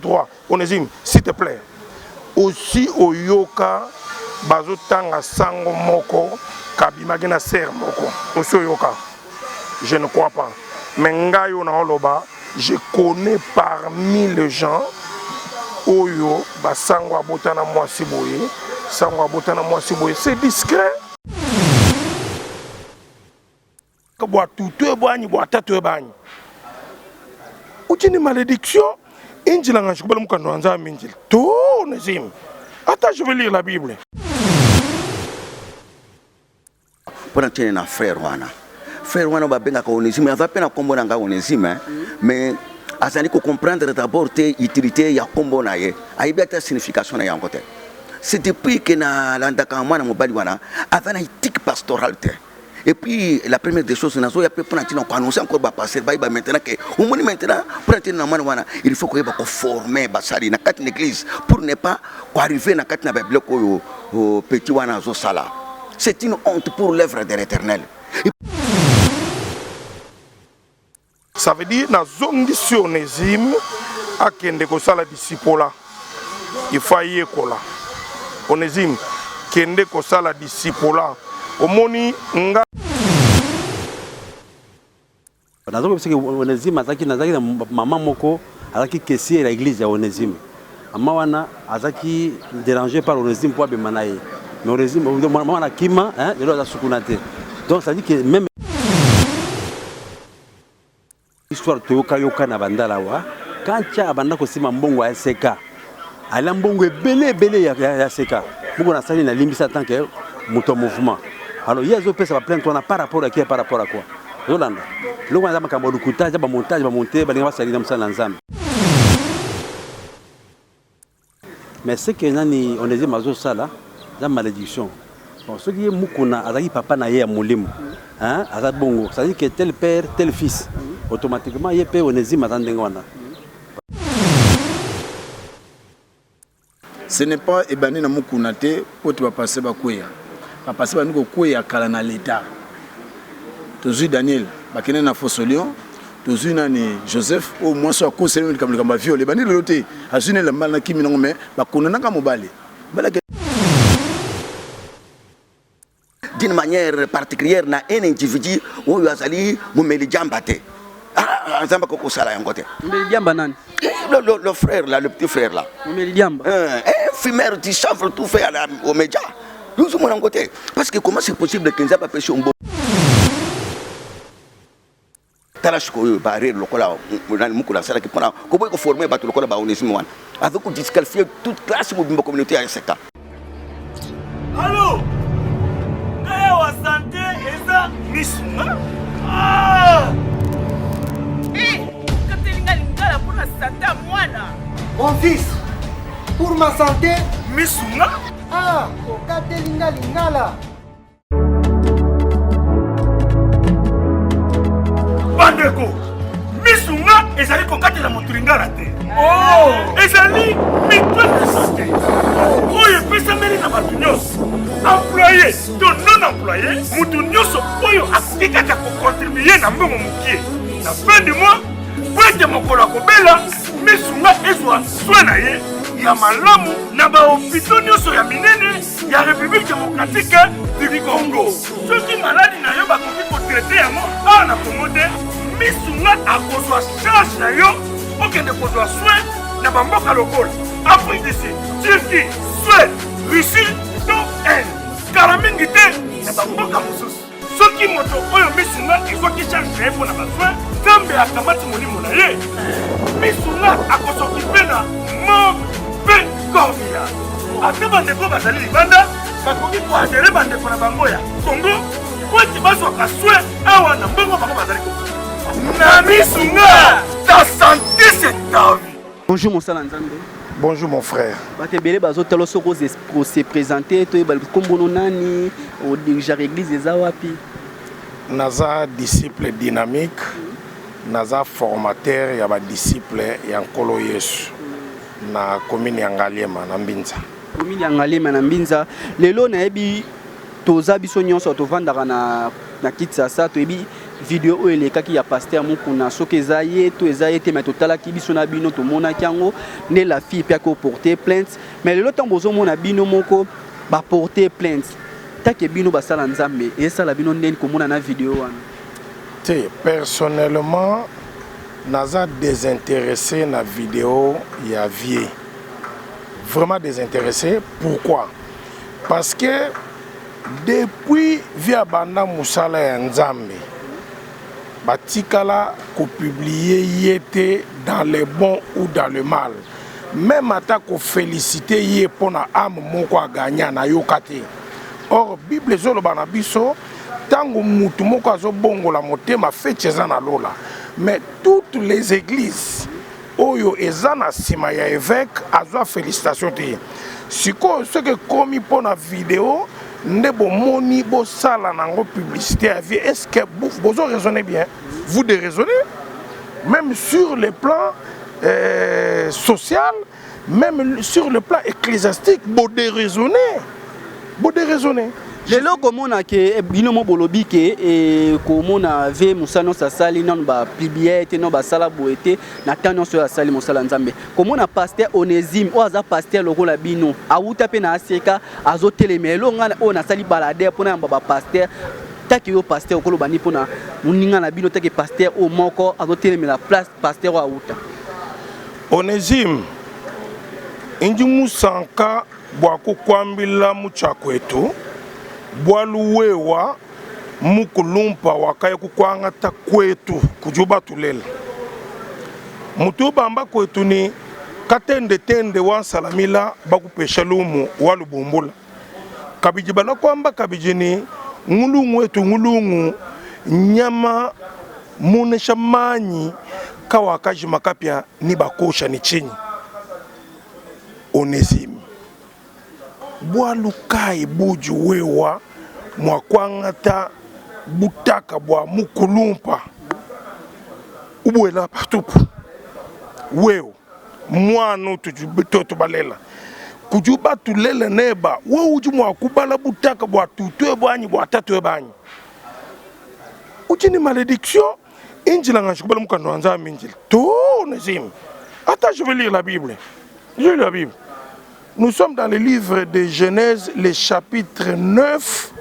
droit. Onésime, s'il te plaît. Aussi au yoka, bazo tanga sango moko, kabimaki na ser moko. Aussi au yoka. Je ne crois pas. Mais ngayo na oloba, je connais parmi les gens oyo ba sango abotana mwasi boye, sango abotana mwasi boye, c'est discret. Boa tutu boani boa tatu bani. Une malédiction, Indilanga Chubal Mukandwanza Minjil. Tout, Nazim. Attends, je vais lire la Bible. Pour entrer dans frère Wana. Frère Wana va bien qu'on Onésime, il va peine à comprendre Onésime, mais à ce niveau comprendre d'abord tes utilités, il y a combo naie, a y a signification naie en côté. C'est depuis que na l'andakamana mobali Wana, avant une éthique pastorale. Et puis la première des choses, il faut annoncer encore passer maintenant que au moins maintenant pour entrer dans le il faut qu'on former basali na quatre église pour ne pas arriver na quatre na bible au petit wana zo sala. C'est une honte pour l'œuvre de l'Éternel. Ça veut dire na zongi sur Onésime a kende ko sala disciple. Il faut y écola. Onésime kende ko sala disciple. Omoni nga nazo parce que Onésime azaki na maman moko azaki caissier à l'église ya Onésime maman wana azaki dérangé par Onésime pour bemanaye mais Onésime maman na kima hein de la sukunate donc ça dit que même histoire toyoka yoka na bandala wa quand cha abanda ko sima mbongo ya seka ala mbongo belé ya seka mbongo na sali na limbisa tant que moto mouvement. Alors, il y a des personnes qui plaindre par rapport à qui, par rapport à quoi. Yolanda. Le on a un cambo de coutage, un montage, un monter, un salir dans ça l'ensemble. Mais ce que on est dit mazo ça là, la malédiction. Bon, ce qui est mukuna, azaki papa na ye moulim, hein, azat bongo. Ça dit que tel père, tel fils, automatiquement il peut on est dit mazandengwana. Ce n'est pas ébani na mukuna te, pour tu vas passer bakuya. Parce que nous avons na l'État. Toujours Daniel, bakene na Fossolion, toujours nani Joseph, au moins soit conseiller comme le viol. Les bannis de l'autre, à une la mal na kimi nongome, bakona na kamobali. D'une manière particulière, na un individu où il a sali Moumeli Djambate. Ah, Zamba Koko Sala en côté. Moumeli Djamba nan. Le frère là, le petit frère là. Moumeli Djamba. Fumeur, tu chanfres tout fait au média. Nous sommes en côté. Parce que comment c'est possible que nous avons pêché un bon. Tarashko, barrer le cola, Mukula Sala qui prend. Comment il faut former le cola Onésime. Avec qu'on disqualifie toute classe de la communauté à SK. Allô? Wa santé et ça, Missunga? Ah! Katelinga lingala pour la santé à moi là. Mon fils, pour ma santé, Missunga? Ah, Katelinga lingala. Bandeko, Missunga ezali kokatela moto lingala te. Oh! Ezali mito de santé. Oyo pesameli na bato nyonso. Employé, to non employé, mutu nyonso oyo akoki kaka kocontribuer na mbongo mokie. Na fin du mois, po ete mokolo akobela, Missunga ezwa soin na ye ya malamu na bahopitau nyonso ya minene ya République démocratique du Congo. Soki maladi na yo bakoki kotraite yango awa na Congo te, Missunga akozwa charge na yo okende kozwa soin na bamboka lokola Afrique du Sud, Turquie, Suède, Russie, to kala mingi te na bamboka mosusu. Soki moto oyo Missunga ezwaki charge na ye mpo na basoin, Nzambe akamati molimo na ye, Missunga akosokipe na mabe kordia. Ate bandeko bazali libanda bakoki koadere bandeko na bango ya Congo po ete bazwaka soin awa na mbongo bango bazali na Missunga. Ta santé c'est ta vie. Bonjour mon sala Nzambe. Bonjour mon frère. Batebele bazotelo soko se présenter to yeba kombono nani au dirigeant église ezawapi. Naza disciple dynamique, naza formateur ya ba disciple ya Nkolo Yesu na commune ya Ngaliema na Mbinza. Commune ya Ngaliema na Mbinza. Lelo na yebi toza biso nyonso tovandaka na Kinshasa to yebi vidéo oyo elekaki ya pasteur Mukuna soki eza ye to eza ye te mais totalaki biso na bino tomonaki yango nde la fille mpe akoporte plainte mais lelo ntango bozomona bino moko baporte plainte take bino basala nzambe esala bino ndeni komona na vidéo wana te personnellement naza désintéressé na vidéo ya vie vraiment désintéressé pourquoi parce que depuis via banda musala ya nzambe batikala ko publier yete dans le bon ou dans le mal même ata ko féliciter ye pona âme moko a gagner na yokate or bible zoloba na biso tango mutu moko azobongola motema fete eza na lola mais toutes les églises oyo eza na sima ya évêque azwa félicitation te siko soki komi pona vidéo nde bomoni bosala nango publicité à vie est-ce que vous raisonnez bien vous de raisonner même sur le plan social même sur le plan ecclésiastique vous de raisonner lelo komona ke bino mo bolobi ke komona ve musano sasali non ba plibiete non ba sala boete na tano so sali musala nzambe komona pasteur Onésime o aza pasteur lokola bino awuta pe na aseka azotelemelo ngana o na sali balade pona ba pasteur taki yo pasteur okolo bani pona muninga na bino taki pasteur o moko azotelemela place pasteur awuta Onésime inji musanka bwa kukwambila muchakwetu bwaluwewa mukulumpa wakaya kukwanga ta kwetu kujuba tulela mutu bamba kwetu ni katende wansalamila bakupesha lumu walubumbula kabiji bana kwamba kabiji ni ngulungu wetu ngulungu nyama munesha manyi kawakaji makapya ni bakosha ni chini Onésime bwalukai buju wewa mwakwangata butaka bwa mukulumpa ubwela patupu weo mwanu tujutoto balela kujuba tulela neba we uju mwakubala butaka bwa tutwe bwanyi bwa tatwe banyi uchini malédiction injila ngashikubala mukando wanza minjila to Onésime attends je vais lire la Bible je lis la Bible. Nous sommes dans le livre de Genèse, le chapitre 9,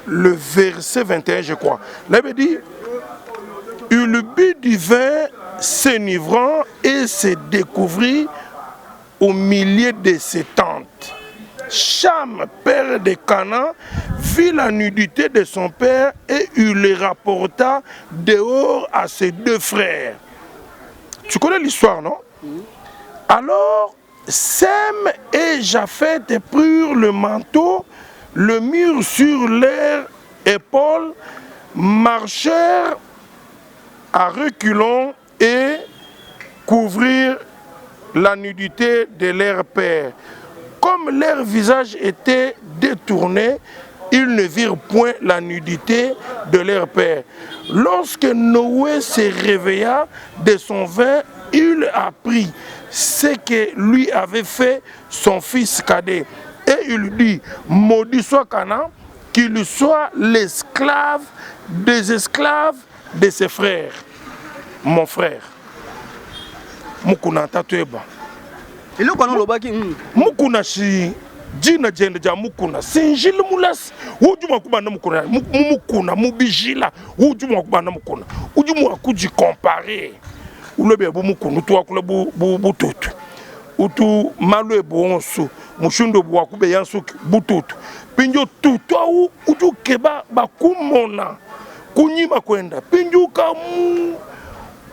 le verset 21, je crois. Là, il dit, il but du vin s'enivrant et se découvrit au milieu de ses tentes. Cham, père de Canaan, vit la nudité de son père et il le rapporta dehors à ses deux frères. Tu connais l'histoire, non? Alors, Sem et Japheth prirent le manteau, le mirent sur leurs épaules, marchèrent à reculons et couvrirent la nudité de leur père. Comme leur visage était détourné, ils ne virent point la nudité de leur père. Lorsque Noé se réveilla de son vin, il apprit ce que lui avait fait son fils cadet. Et il dit, maudit soit Canaan, qu'il soit l'esclave des esclaves de ses frères. Mon frère. Mukuna tatweba. Ilo kono lobaki Mukuna shi jina jende ja mukuna sinjili mulas ujuma kubana mukuna mukuna mubijila ujuma kubana mukuna ujuma kuji comparer ulobe bu mukunu to akula bututu utu malwe bonso mushundo bwa kube yansu bututu pinjo tutu au utu keba bakumona kunyima kwenda pinjuka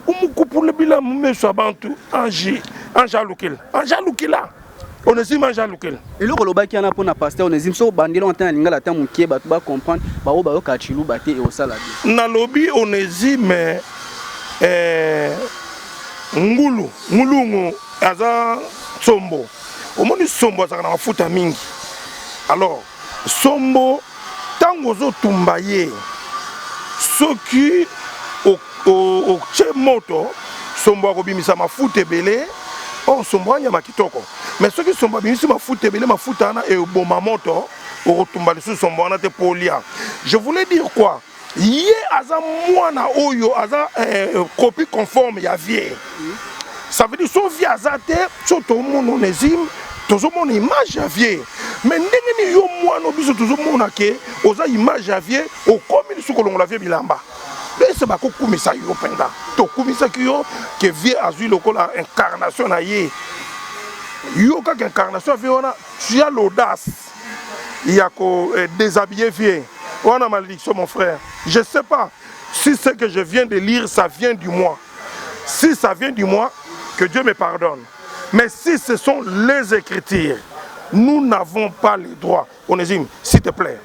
umukupule bila mumeso abantu anjalukila Onésime anjalukila eloko lobaki ana pona pasteur Onésime so bandelo ntana lingala ta mukie batu ba comprendre ba o ba yo kachilu bate e osala bi na lobi Onésime ngulungu aza sombo omoni sombo azaka na mafuta mingi alors sombo tango zo tumba ye soki o che moto sombo akobimisa mafuta ebele sombo anyama kitoko mais soki sombo abimisi mafuta ebele mafuta ana eboma moto okotumba lisusu sombo wana te polia. Je voulais dire quoi? Yé aza mwana oyo aza copie conforme ya vie. Ça veut dire so vie azate so to mon onésime tozo mon image ya vie. Mais ndenge ni yo mwana biso tozo mona ke oza image ya vie o komi su kolongola vie bilamba. C'est pas comme ça yo penga. To kumisa ki yo ke vie azui lokola incarnation na ye. Yo ka incarnation vie ona tu as l'audace. Il y a que déshabiller vie. On a malédiction mon frère. Je sais pas si ce que je viens de lire ça vient du moi. Si ça vient du moi, que Dieu me pardonne. Mais si ce sont les Écritures, nous n'avons pas le droit. Onésime, s'il te plaît.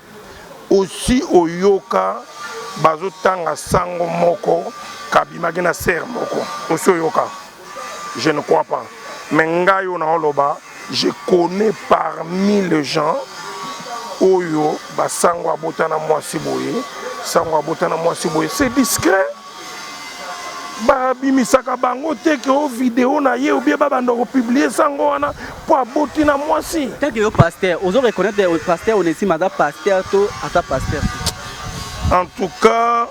Aussi au yoka bazotanga sango moko kabimaki na ser moko. Aussi au yoka. Je ne crois pas. Mais ngayo na oloba, je connais parmi les gens oyo basango abotana mwasi boye, sango abotana mwasi boye, c'est discret. Babimisaka bango te ke o vidéo na ye ou bien babanda ko publier sango wana po aboti na mwasi. Tant que yo pasteur, ozo reconnaître le pasteur Onésime ada pasteur to ata pasteur. En tout cas,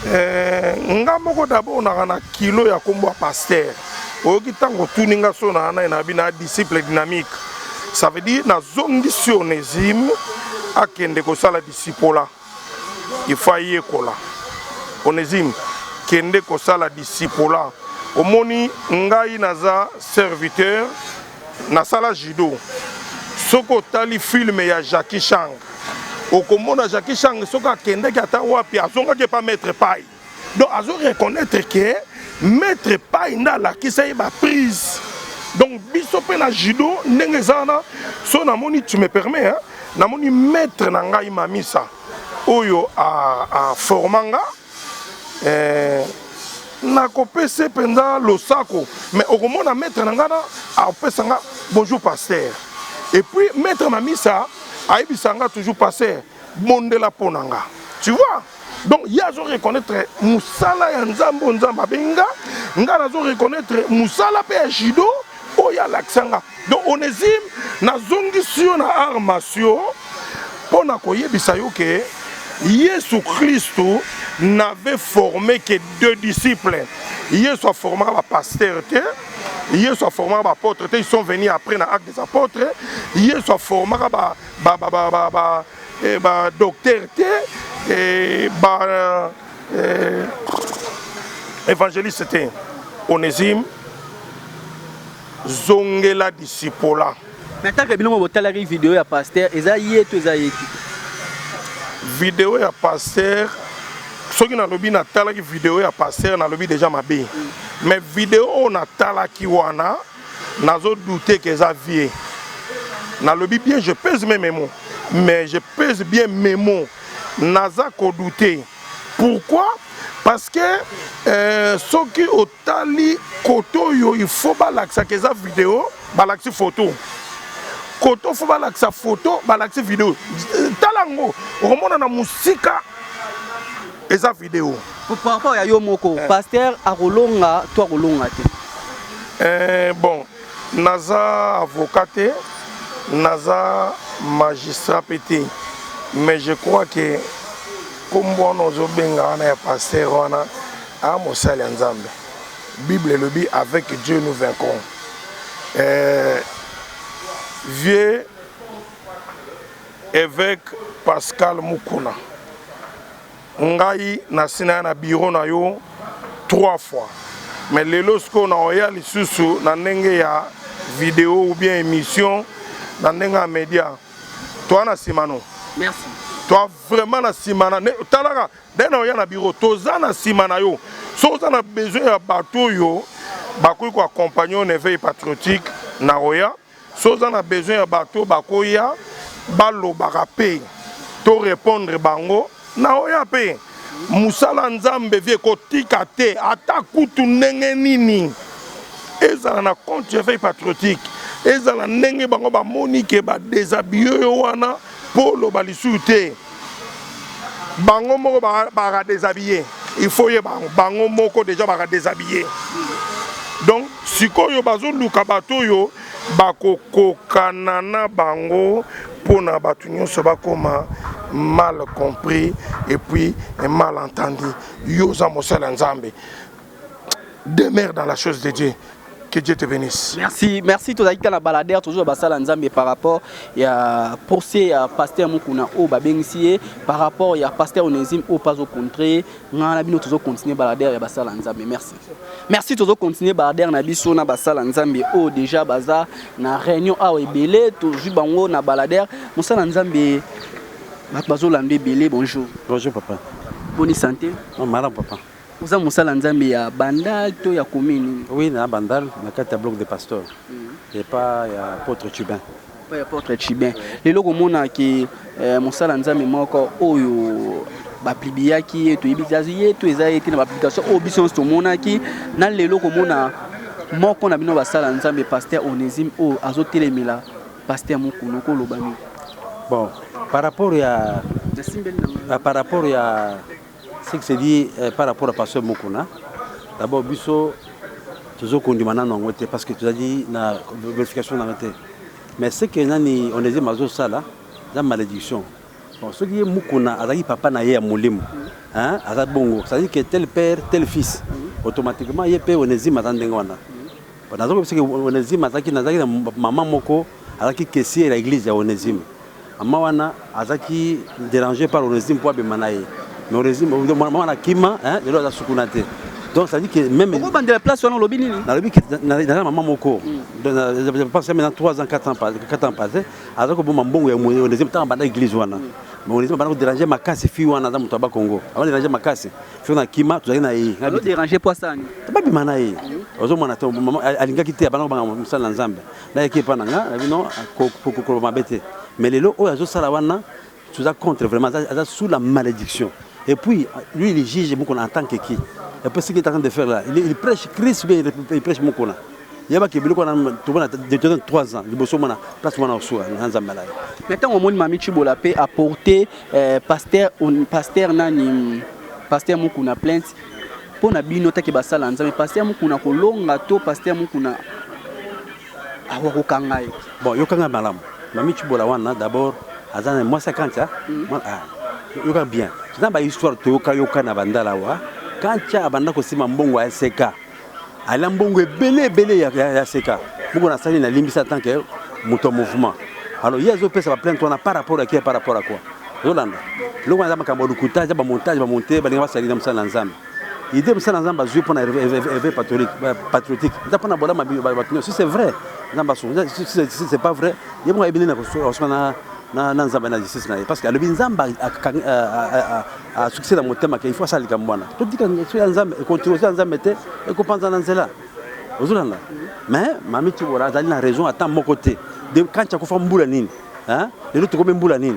nga moko d'abord na kilo ya kombo pasteur. Oki tango tuninga so na na bina disciple dynamique. Ça veut dire na zongi si Onésime akende ko sala disciple. Il faut y ekola. Onésime kende ko sala disciple. Omoni ngai naza serviteur na sala judo. Soko tali film ya Jackie Chang. Okomona Jackie Chang soka kende ki ata wapi azonga ke pas maître Pai. Donc azo reconnaître que maître Pai na la ki sa ba prise. Donc biso pe na judo ndenge zana so na moni tu me permets hein na moni maître na ngai mamisa oyo a formanga na kopese penda losako mais okomona maître na ngana a pesanga bonjour pasteur et puis maître mamisa a ebisanga toujours pasteur bondela ponanga tu vois. Donc il y a à reconnaître musala ya nzambo nzamba benga ngana zo reconnaître musala pe judo. Oh, y a l'accent. Donc Onésime na zongi sur na armation pour na koye bisayo que Jésus Christ n'avait formé que 2 disciples. Jésus a formé un pasteur, Jésus a formé un apôtre, ils sont venus après dans l'acte des apôtres. Jésus a formé un docteur et évangéliste c'était Onésime. Zongela discipola. Maintenant que bino botala ri vidéo ya pasteur eza yeto eza yeki. Vidéo ya pasteur soki na lobi na tala ki vidéo ya pasteur na lobi déjà mabe. Mais vidéo on a tala ki wana nazo douter que eza vie. Na lobi bien je pèse mes mots. Mais je pèse bien mes mots. Naza ko douter. Pourquoi? Parce que ce qui est au tali koto yo il faut balaxer que ça vidéo balaxer photo koto faut balaxer photo balaxer vidéo talango romona na musika et ça vidéo par rapport à yo moko pasteur a rolonga toi rolonga te bon naza avocat naza magistrat pété mais je crois que comme on a benga na pasteur wana a mosali nzambe Bible le dit avec Dieu nous vaincrons. Vieux évêque Pascal Mukuna ngai nasina na bureau na yo 3 fois mais lelo sko na oya lisusu na ndenge ya vidéo ou bien émission na ndenge ya média toi na simano merci. Toi vraiment na simana talaka dena oya na bureau toza na simana yo so on a besoin ya bateau yo bakoy ko accompagner un éveil patriotique na oya so on a besoin ya bateau bakoya balo barape to répondre bango na oya pe musala nzambe vie ko tika te ata kutu ndenge nini ezala na compte éveil patriotique ezala ndenge bango ba monique ba déshabiller yo wana polo balisuté bango moko ba déshabiller il faut y bango moko déjà ba déshabiller donc sikoyo bazo luka bato yo bako kokana na bango pona batu nyonso bakoma mal compris et puis un malentendu. Yosa Mosala Nzambe. Demeure dans la chose de Dieu. Que Dieu te bénisse. Merci tout à la baladère toujours Basala Nzambe par rapport à procès à pasteur Mukuna au Babengisié par rapport à pasteur Onésime au pas au contraire on a bien toujours continuer baladère à Basala Nzambe. Merci toujours continuer baladère na biso na Basala Nzambe au déjà baza na réunion à Ebele toujours bango na baladère Basala Nzambe bazo landé belé bonjour. Bonjour papa. Bonne santé. Malade papa. Vous avez Moussala Nzambe ya bandal to ya commune. Oui, na bandal, na carte bloc de pasteur. Et pas ya apôtre Chibin. Pas ya apôtre Chibin. Les loko mona ki Moussala Nzambe moko oyo ba plibiaki to ibizazi to ezaiti na application obison to mona ki na les loko mona moko na bino basala Nzambe pasteur Onésime o azotelemela pasteur Mukuno ko lobami. Bon, par rapport à ce qui se dit par rapport à Pasteur Mukuna, d'abord, Bisso, toujours qu'on dit maintenant, parce que tu as dit la vérification dans la tête. Mais ce que on est dit, c'est la malédiction. Bon, ce qui est Mukuna, Azaki papa n'a pas Moulim, hein, Azak Bongo, ça dit que tel père, tel fils, automatiquement, il y a père Onésime Azandengwana. Bon, parce que Onésime Azaki, maman Moko, Azaki caissier l'église à Onésime. Amawana, Azaki dérangé par Onésime pour Abemanaye. Mais Onésime, maman a Kima, hein, de l'autre Sukunate. Donc ça dit que même. Pourquoi de la place sur le Lobini? Dans le but, maman Moko, je pense maintenant 3 ans, 4 ans passés, Azaki bon Mambongo et Onésime, tant à l'église. Mais Onésime, pendant que déranger ma casse, fille, on a dans le Congo. Avant de déranger ma casse, fille, on a Kima, tu as dit, déranger pour ça. Tu pas Bimanaye. Aujourd'hui, maman, elle a quitté, pendant que je suis en là, il y a non, pour m'embêter. Mais les lots, tu as contre vraiment, sous la malédiction. Et puis, lui, il juge Moukouna en tant que qui. Et puis, ce qu'il est en train de faire là, il prêche Christ, il prêche Moukouna. Il y a qui depuis 3 ans, il bosse mana place mana osso en Zambala. Maintenant, au monde Mami Chibola peut apporter pasteur nani pasteur Moukouna plainte pour na binota ke basala nzambe pasteur Moukouna ko longa to pasteur Moukouna awa ko kangai. Bon, yo kanga malamu. Mami Chibola wana d'abord azana moi 50 hein. Yoka bien. C'est dans ba histoire to yoka na bandala wa. Kancha abanda ko sima mbongo ya SK. Ala mbongo belé ya SK. Mbongo na sali na limbisa tant que moto mouvement. Alors yezo pesa ba plainte on par rapport à qui par rapport à quoi. Yolanda. Loko na makambo lukuta ba montage ba monter ba linga sali na msala nzambe. Idée msala nzambe azui pour na éveil patriotique. Ndapana bola mabi si c'est vrai. Si c'est pas vrai, il y a bien na nzamba na justice na parce que le nzamba a succès dans mon thème qu'il faut ça les kambwana tout dit que nzamba continue nzamba te et qu'on pense dans cela ozulanda mais mami tu voilà dali na raison attends mon côté de quand tu as fait mbula nini hein de l'autre comme mbula nini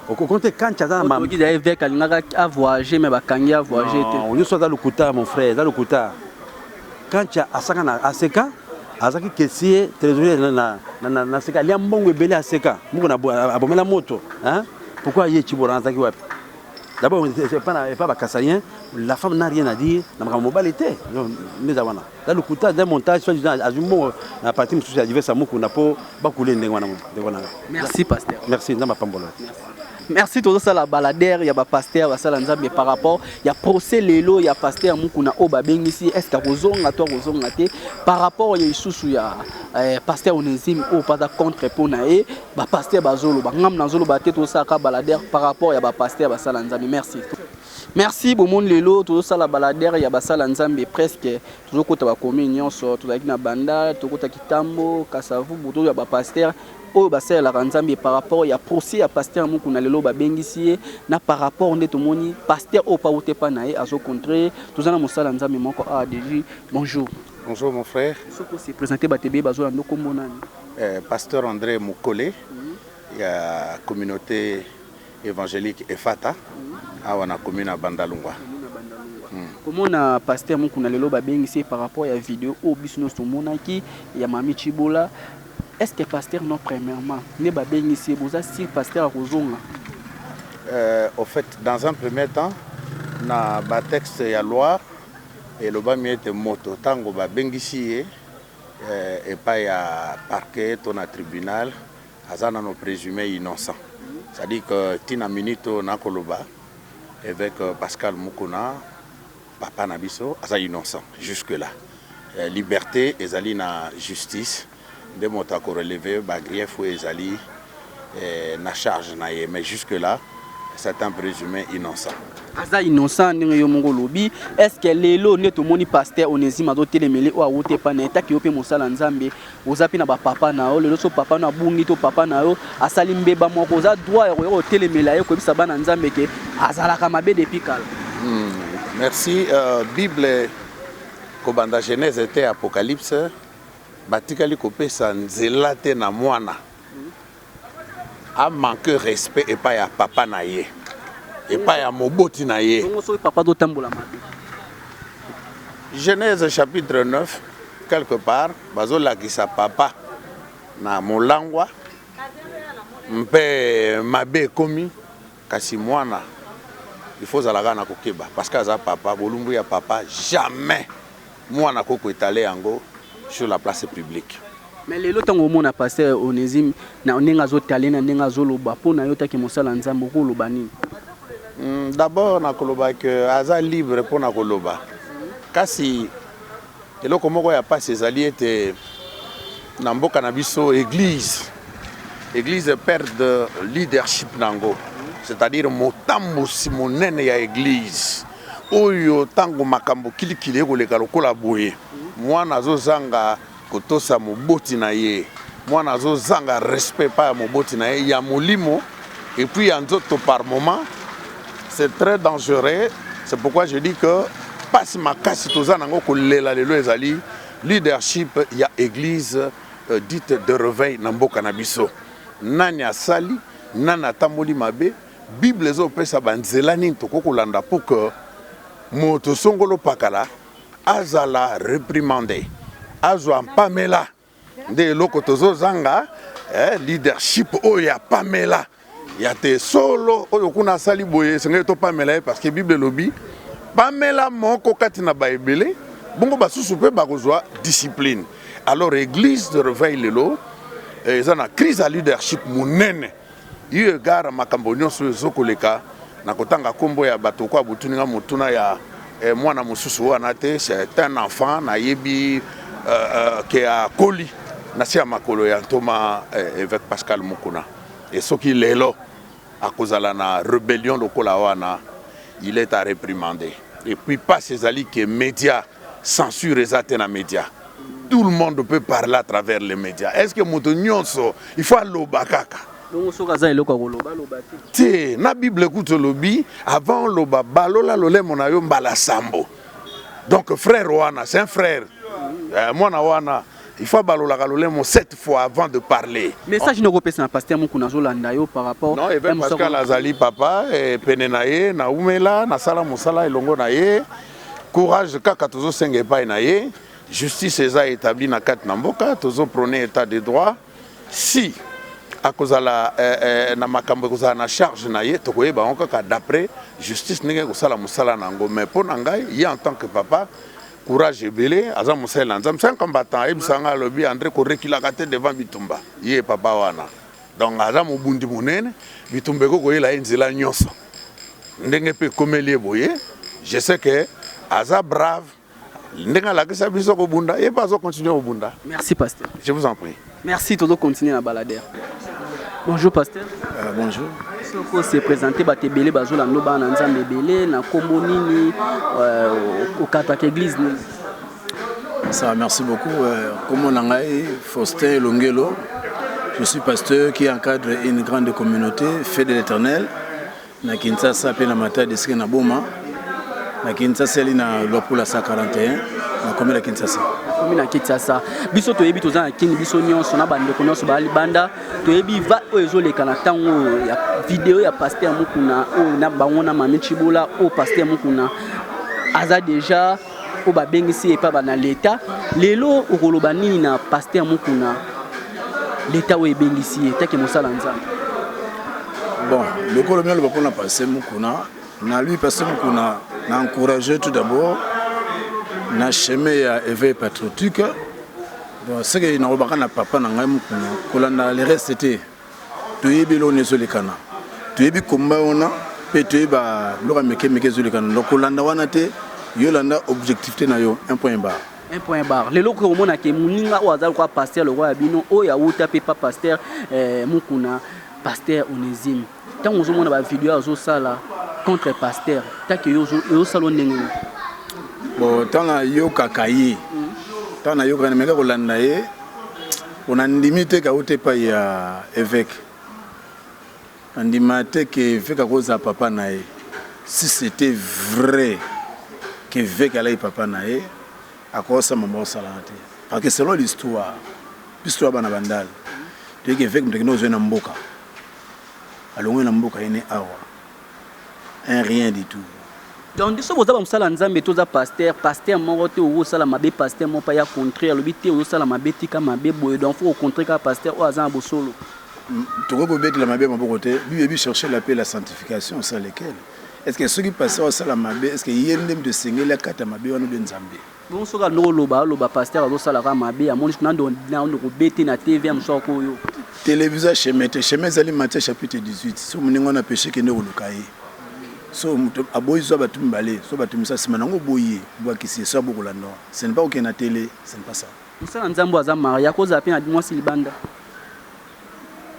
au côté quand tu as dans ma qui d'ailleurs avec alingaka a voyager mais bakangi a voyager on est soit dans le kuta mon frère dans le kuta quand tu as asaka aseka azaki caissier trésorier na seka lia mbongo ebele aseka muko na abomela moto hein pourquoi yé Chibora azaki wapi d'abord c'est pas bakassayen la femme n'a rien à dire na makambo balete les awana dans le kuta d'un montage soit disant azumbo na partie mususu ya diverse muko na po bakule ndengwana ndengwana. Merci pasteur. Merci ndamba pambola. Merci tout ça la baladère ya ba pasteur basala nzambe par rapport ya procès lelo ya pasteur Mukuna o babengisi est-ce que kozonga to kozonga te par rapport ya isusu ya pasteur Onésime o pas contre pona e ba pasteur bazolo ba ngam nazolo ba te to ça ka baladère par rapport ya ba pasteur basala nzambe. Merci beaucoup lelo tout ça la baladère ya basala nzambe presque toujours kota ba communion so to na banda to kota kitambo kasavu buto ya ba pasteur oyo basala la nzambe par rapport ya procès ya pasteur Mukuna lelo ba bengisi na par rapport nde to moni pasteur o pa ote pa na e azo contre tozana mosala nzambe moko a déjà bonjour. Bonjour mon frère. Soko se présenter ba tebe bazo ando kombo nani pasteur André Mukole ya communauté évangélique Efata awa na commune Bandalungwa. Comment na pasteur Mukuna lelo ba bengisi par rapport ya vidéo o bisno to monaki ya Mami Chibola. Est-ce que pasteur non premièrement ne ba bengisi boza si pasteur kozonga au fait dans un premier temps na ba texte ya loi et le ba miete moto tango ba bengisi et pas ya parquet ton tribunal azana no présumé innocent C'est-à-dire que Tina Minito Nakoloba, avec Pascal Mukuna, Papa Nabiso, c'est innocent jusque-là. Liberté, ezali na justice, de motako relevé, grief ou ezali na charge na ye, mais jusque-là, c'est un présumé innocent. Aza innocent ndenge yo mongo lobi, est-ce que lelo neto moni pasteur Onésime azo telemeli o awote pa na eta ki yo pe mosala nzambe, ozapi na ba papa na yo, lelo so papa na bungi to papa na yo, asali mbeba moko za droit yo telemela yo ko bisa bana nzambe ke azalaka mabe depuis kala. Merci. Bible Kobanda Genèse était Apocalypse, batikali kopesa nzela te na mwana. A manqué respect et pas ya papa na ye. Et pas ya moboti na ye. Papa do tambola mabe. Genèse chapitre 9, quelque part, bazo lakisa papa na molangwa. Mpe mabe komi kasi mwana. Il faut zalaga na kokeba parce que za papa bolumbu ya papa jamais mwana koko étalé yango sur la place publique. Mais lelo tango mona pasteur Onésime na ndenge azotale na ndenge azoloba pona yo taki mosala nzambe ko loba nini? D'abord na koloba que aza libre pona koloba. Kasi eloko moko ya pas ezali ete na mboka na biso église perd leadership nango. C'est-à-dire motambo simonene ya église oyo tango makambo kilikili ekoleka lokola boye mwana azozanga kotosa moboti na ye mwana azozanga respect pa ya moboti na ye ya molimo et puis ya nzoto par moment c'est très dangereux. C'est pourquoi je dis que pasi makasi toza nango kolela lelo ezali leadership ya église dite de réveil na mboka na biso nani asali nani atamboli mabe Bible zo pesa banzela nini tokokolanda pour que moto songolo pakala azala réprimandé azwa pamela nde loko tozo zanga leadership oya pamela ya te solo oyo kuna sali boye senge to pamela parce que Bible lobi pamela moko kati na baebele bongo basusu pe bakozwa discipline. Alors église de réveil lelo ezana crise à leadership munene eu égard makambo nyonso ezokoleka na kotanga kombo ya bato kwa butuninga mutuna ya mwana mosusu wana te c'est un enfant na yebi ke a koli na sia makolo ya Thomas avec Pascal Mukuna et soki lelo akozala na rébellion lokola wana il est à réprimander. Et puis pas ces alliés que médias censure ezate na médias. Tout le monde peut parler à travers les médias. Est-ce que moto nyonso il faut loba kaka Ti na Bible kuto lobi avant loba balola lole monayo mbala sambo. Donc frère wana c'est un frère. Mwana wana il faut balola lole mo 7 fois avant de parler. Message no kopesa na pasteur Mukuna zolanda yo par rapport non et Pascal azali papa et penenaye na umela na sala musala elongo na ye courage kaka tozo senge pa na ye justice eza établie na kat na mboka tozo prôner état de droit si akozala na makambo kozala na charge na ye tokoyeba kaka d'après justice ndenge kosala musala nango mais pour ngai ye en tant que papa courage ebele aza musala nzambe 5 combattants ebisanga lobi André korekilaka te devant bitumba ye papa wana donc aza mobundi munene bitumba kokoyela nzela nyonso ndenge pe komeli boye je sais que aza brave ndenge lakisa biso ko bunda et pas continuer au bunda. Merci pasteur. Je vous en prie. Merci tout continuer à balader. Bonjour pasteur. Bonjour. Soko se présenter batebele bazola ndoba na nzambe belé na kombo nini au kataka église. Ça merci beaucoup. Comme Nangai Faustin Longelo, je suis pasteur qui encadre une grande communauté fait de l'Éternel na Kinshasa pe na Mata de na Boma. Na Kinshasa lina Lopula 141 na commune de Kinshasa. Commune de Kinshasa. Biso to yebi toza na kini biso nyonso na bande ko nyonso bali banda to yebi va ezoleka na tango ya vidéo ya pasteur Mukuna o na bangona mami Chibola o pasteur Mukuna aza déjà o ba bengisi epa ba na l'état lelo okoloba nini na pasteur Mukuna l'état o ebengisi etake mosala nzambe. Bon, le colonel va prendre pasteur Mukuna na lui pasteur Mukuna na encourager tout d'abord na chemin ya éveil patriotique. Bon, c'est que na robaka na papa na ngai Mukuna kolanda le reste était to yebelo nezolekana toyebi komba wana pe toyeba biloko meke ezolekana donc kolanda wana te yolanda objectif na yo 1 point barre. 1 point barre. Les locaux on a que muninga ou azal quoi pasteur le roi bino o ya uta pe pas pasteur mukuna pasteur Onésime. Tant on a ba vidéo azo sala contre pasteur. Tant que yo salon ndenge. Bon tant na yo kakayi. Tant na yo kana meka kolanda ye. On a limité ka uta pa ya évêque. Andimate que évêque a cause à papa nae. Si c'était vrai que évêque allait papa nae à cause ça maman salate. Parce que selon l'histoire bana bandal. Tu que évêque m'te nous na mboka. Alors na mboka ene awa. Un rien du tout. Donc so boza bamsala nzambe toza pasteur moko te o sala mabe pasteur mo pa ya contraire le biti o sala mabe tika mabe boye donc faut au contraire ka pasteur o azan bosolo. Tu peux la mabé mon côté, lui chercher la paix, la sanctification, sans lesquels. Est-ce que ceux qui passent au salam mabé, est-ce qu'il y a un de signer la carte mabé ou bien Zambie? Bon, ce que nous loba pasteur au salam mabé, à mon chemin dans le bêté na TV, am so ko yo. Téléviseur chemin zali Matthieu chapitre 18. So mon a péché que nous le cahier. So aboyi so batum balé, so batum ça c'est maintenant boyer, bois qui c'est ça beaucoup là non. Ce n'est pas aucun na télé, ce n'est pas ça. Nous sommes nzambo aza maria cause a peine moi silibanda.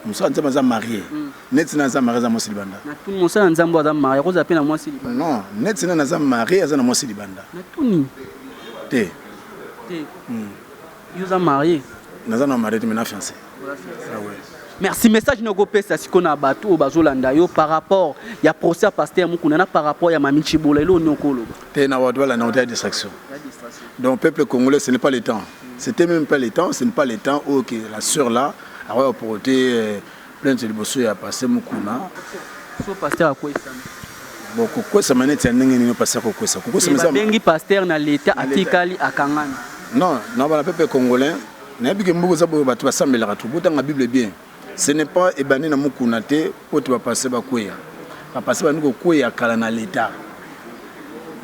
Nous sommes mariés. Net na marié za mosi libanda. Na tuni musa nzambo aza marié cause apena mwasi libanda. Non, net na marié aza na mosi libanda. Na tuni. Te. Yo za marié. Naza na marié mais na fiancé. Ah ouais. Merci message no go pesa sikona bato bazolanda yo par rapport ya procès pasteur mukuna par rapport ya mami Chibola ilo nyokolo. Te na wadwa la na distraction. Donc peuple congolais ce n'est pas le temps. C'était même pas le temps, ce n'est pas le temps où la sœur là a porté plainte de bosso ya passé mukuna. So pasteur akoi ça. Bon quoi ça manette ya ndenge ni pasteur quoi ça. Quoi ça ça bengi pasteur na l'état atikali akangana. Non, non ba peuple congolais na biki mbugo za bo batu basambela ka tubuta nga Bible bien. Ce n'est pas ebani na mukuna te po tu passer ba kweya. Ba passer ba niko kweya kala na l'état.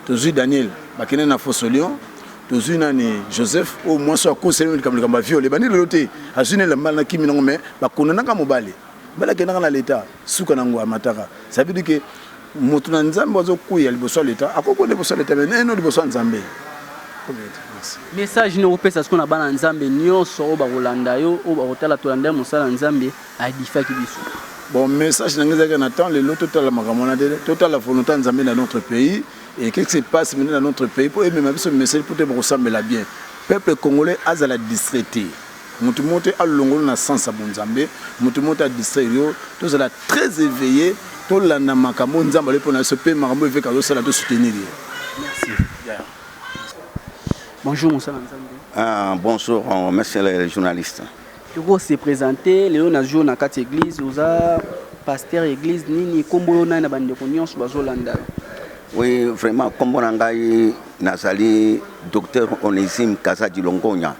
Tozu Daniel bakene na Fosolion. Tozu nani Joseph au moins so ko sele comme le violé bani le loté azune la mal na kimi ngo me bakuna na ka mobale. Bala kena na l'état suka na ngwa mataka. Ça veut dire que mutu na nzambe ozo kweya liboso l'état akoko liboso l'état mais non liboso nzambe. Message no pesa ce qu'on a bana nzambe nyonso o ba kolanda yo o ba kotala tolanda mosala nzambe a difaki biso. Bon message n'engagé n'attend les lots total makamona de total la volonté nzambe dans notre pays et qu'est-ce qui se passe maintenant dans notre pays pour même ce message pour te ressembler bien. Peuple congolais a la distraité. Mutu monte a longolo na sens abonzambe, mutu monte a distraire tous la très éveillé, to la na makambo nzambe le pona ce pays makambo avec alors ça la de soutenir. Merci. Bonjour, monsieur Nzambe. Bonjour, monsieur le journaliste. Tu vas se présenter, Léon Nazio na quatre églises, vous avez pasteur église nini kombo na na bande konyon sur bazolanda. Oui, vraiment kombo ngai nazali docteur Onésime Kaza Dilongonya.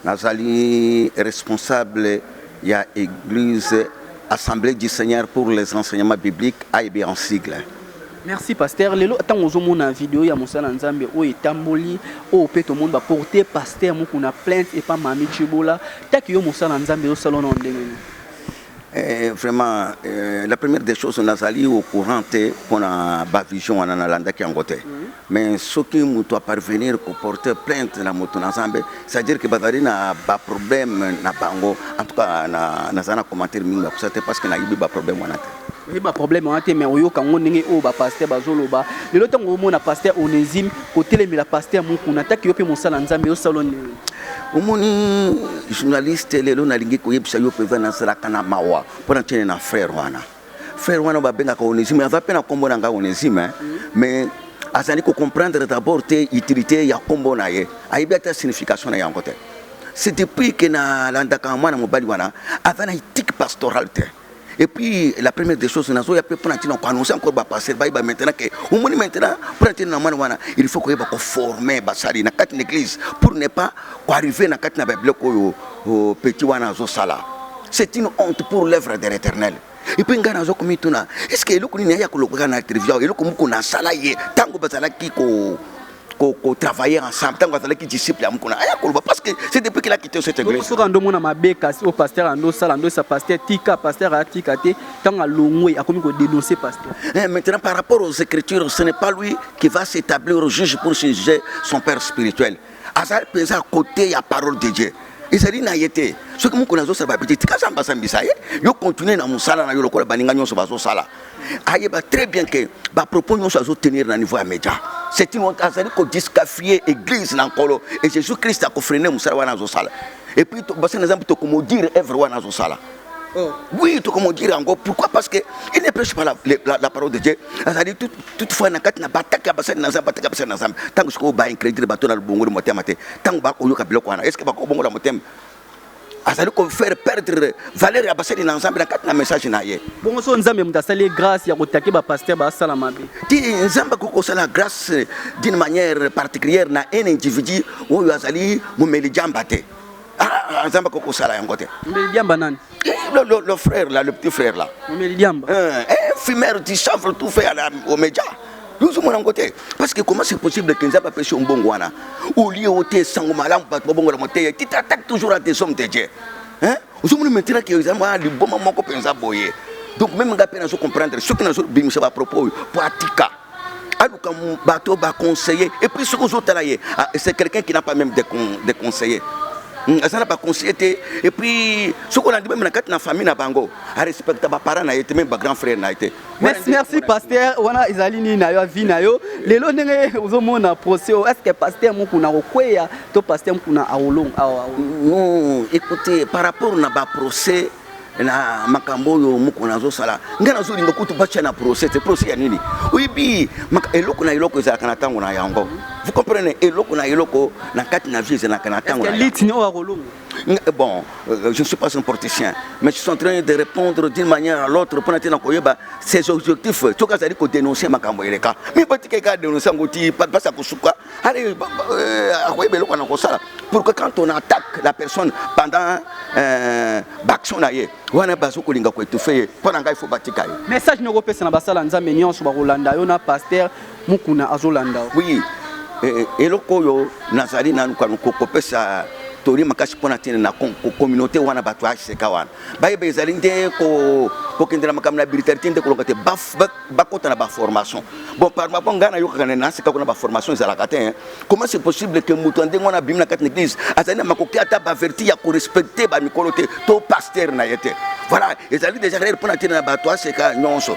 Nazali responsable ya église Assemblée du Seigneur pour les enseignements bibliques AIB en sigle. Merci pasteur. Lelo tant ozomona vidéo ya mosala nzambe o etamboli o pe to monde ba porter pasteur mukuna plainte et pas mami Chibola taki yo mosala nzambe o salon ndenge. Vraiment la première des choses on a sali au courant qu'on a ba vision en alanda qui angote. Mais ce qui nous doit parvenir pour porter plainte na moto nzambe, c'est-à-dire que bazali na ba problème na bango en tout cas na zana commentaire minga parce que na yibi ba problème wana. Il y a un problème mais oyo kango ndenge o ba pasteur bazoloba lelo tango mona pasteur Onésime côté le pasteur mukuna taki yo pe mosala nzambe yo salon ndenge omoni journaliste lelo na lingi ko yebisa yo pe vana sala kana mawa pona tene na frère wana ba benga ko Onésime ava pena kombo na nga Onésime mais azali ko comprendre d'abord te utilité ya kombo na ye ayibi ta signification na yango te c'est depuis que na landaka mwana mobali wana avana éthique pastorale te. Et puis la première des choses, on a pu annoncer encore passer maintenant que au moins maintenant il faut qu'on former basali na quatre église pour ne pas arriver na quatre na bloc au petit wana zo sala. C'est une honte pour l'œuvre de l'Éternel. Et puis ngana zo komituna est-ce que le kuni ya koloka na interview et le komuko na sala ye tango basala ki ko travailler ensemble tant que les disciples à Mukuna parce que c'est depuis qu'il a quitté cette église. So quand on a mabeka au pasteur ando salando sa pasteur tika pasteur atika te tant à longwe a comme ko dénoncer pasteur. Maintenant par rapport aux écritures, ce n'est pas lui qui va s'établir au juge pour juger son père spirituel. Azal pesa à côté il y a parole de Dieu. Et ça dit na yete. Ce que Mukuna zo sa ba petit tika samba sambisa yo continuer na musala na yo lokola baninga nyonso bazo sala. Aye ba très bien que ba propos nyonso zo tenir na niveau à média. C'est une honte à disqualifier l'église dans Kolo et Jésus-Christ a freiner Moussala wana zosala. Et puis parce que nous avons comment dire œuvre wana zosala. Oui, tu comment dire encore pourquoi parce que il ne prêche pas la parole de Dieu. C'est-à-dire toutefois na kat na bataka basana na bataka basana na tant que ko ba incrédule bato na le bongo motema te tant ba ko yoka biloko wana est-ce que ba ko bongo la motema azali ko faire perdre valeur ya basali na ensemble na kat na message na ye bon so nzambe mtasali grâce ya kotake ba pasteur ba sala mabe ti nzamba ko sala grâce d'une manière particulière na un individu oyo azali mumeli jamba te nzamba ko sala yango te mumeli jamba nani le frère là le petit frère là mumeli jamba infirmière du chanvre tout fait au média. Nous sommes en côté. Parce que comment c'est possible que nous avons pêché un bon guana au lieu où tu es sans malam, pas bon guana, tu t'attaques toujours à tes hommes de Dieu. Hein? Nous sommes maintenant que nous avons le bon moment pour penser à boyer. Donc même quand nous avons comprendre ce que nous avons dit, à propos pour Atika. Alors quand mon bateau va conseiller et puis ce que nous autres là, c'est quelqu'un qui n'a pas même de conseillers. Ça n'a pas conseillé et puis ce qu'on a dit même dans la famille na bango à respecter ba parents na été même ba grand frère na été. Merci pasteur wana izalini na yo vie na yo lelo ndenge uzomona procès est-ce que pasteur mukuna okweya to pasteur mukuna awolong non écoutez par rapport na ba procès na makambo yo mukuna zo sala ngana zo linga kutu bacha na procès ya nini oui eloko na eloko za kana tango na yango. Vous comprenez? Et l'oko na kati na vie na kana tango. Bon, je ne suis pas un politicien, mais je suis en train de répondre d'une manière à l'autre pour n'atteindre ses objectifs. Tout cas, ça dit qu'on dénonce ma cambo et les cas. Mais pas que quelqu'un dénonce un goutti, pas ça qu'on souka. Allez, pour que quand on attaque la personne pendant l'action naie, on a besoin qu'on l'inga quoi tout fait. Pendant qu'il faut bâtir. Message nous repère na basala nzambe nyonso ba Rolanda yo na pasteur mukuna azolanda. Oui. Et le koyo nazali na kopesa tori makasi pona tene na communauté wana batu HCK wana baye bezali nde ko kendela makamna habilité nde ko lokate ba kota na ba formation bon par rapport ngana yo kana na sika ko na ba formation za la katin comment c'est possible que mutu ande ngona bimna kat l'église azali na makoki ata ba verti ya ko respecter ba mikolote to pasteur na yete voilà ezali déjà clair pona tene na batu HCK nyonso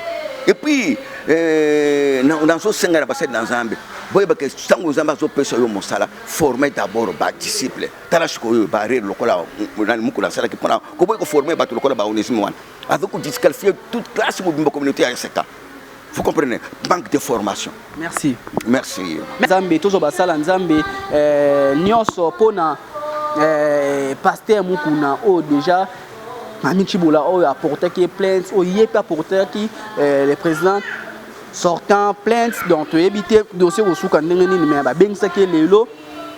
et puis dans ce sengara basé dans Zambie boye ba que tango zamba zo pesa yo mosala former d'abord ba disciple tarashiko yo ba re lokola nani mukula sala ki pona ko boye ko former ba lokola ba onesimo wana avec ko disqualifier toute classe mo bimba communauté ya SK. Vous comprenez? Banque de formation. Merci. Merci. Nzambe tozo basala nzambe nyonso pona pasteur mukuna o déjà Mami Chibola a apporté qui plainte, o yé apporté qui le président sortant plainte donc éviter dossier au souk ndenge nini mais ba bengisa ke lelo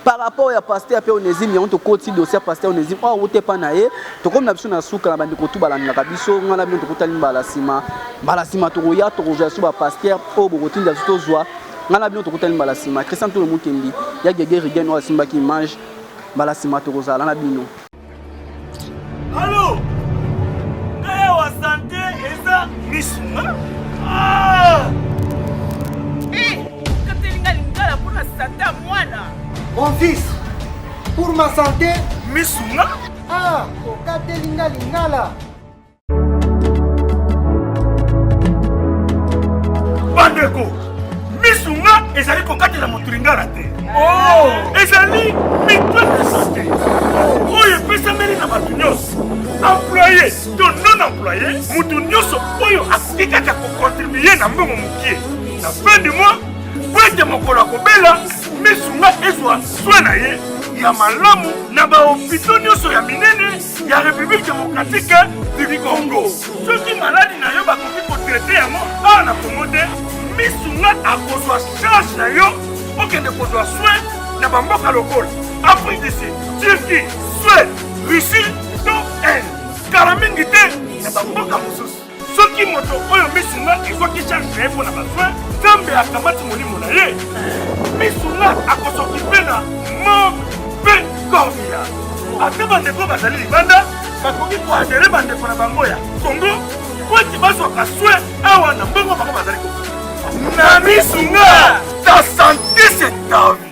par rapport à pasteur pe Onésime on to côté dossier pasteur Onésime o wote pa na ye to comme na biso na suka na bandiko tu balanga ka biso ngana bi to kotali balasima to ya to roja su ba pasteur o bokotinda to zwa ngana bi to kotali balasima Christian to le mukendi ya gege rigen o simba qui mange balasima to rozala na bino. Allô wa santé eza misuma ah katelinga lingala pour la santé mwana Mon fils, pour ma santé misuma ah katelinga lingala bandeko misuma ezali kokatela motu lingala te oh ezali mitwe de santé oyo epesameli na bato nyonso employé to non employé mutu nyonso oyo akoki kaka kocontribue na mbongo mokie na fin du mois po ete mokolo akobela misunga ezwa swe na ye ya malamu na bahopito nyonso ya minene ya république démocratique du Congo soki maladi na yo bakoki kotraite yango awa na Congo te misunga akozwa charge na yo okende kozwa swe na bamboka lokola Afrique du Sud, Turquie, Suède, Russie to Inde kala mingi te na bamboka mosusu soki soki moto oyo misunga ezoki charge mpo na basoin nzambe akamati molimo na ye misunga akosokipe na mort mpe corvia ate bandeko bazali libanda bakoki koadere bandeko na bango ya kongo po ete bazwaka soin awa na mbongo bango bazali na misunga ta santé c'est ta vie.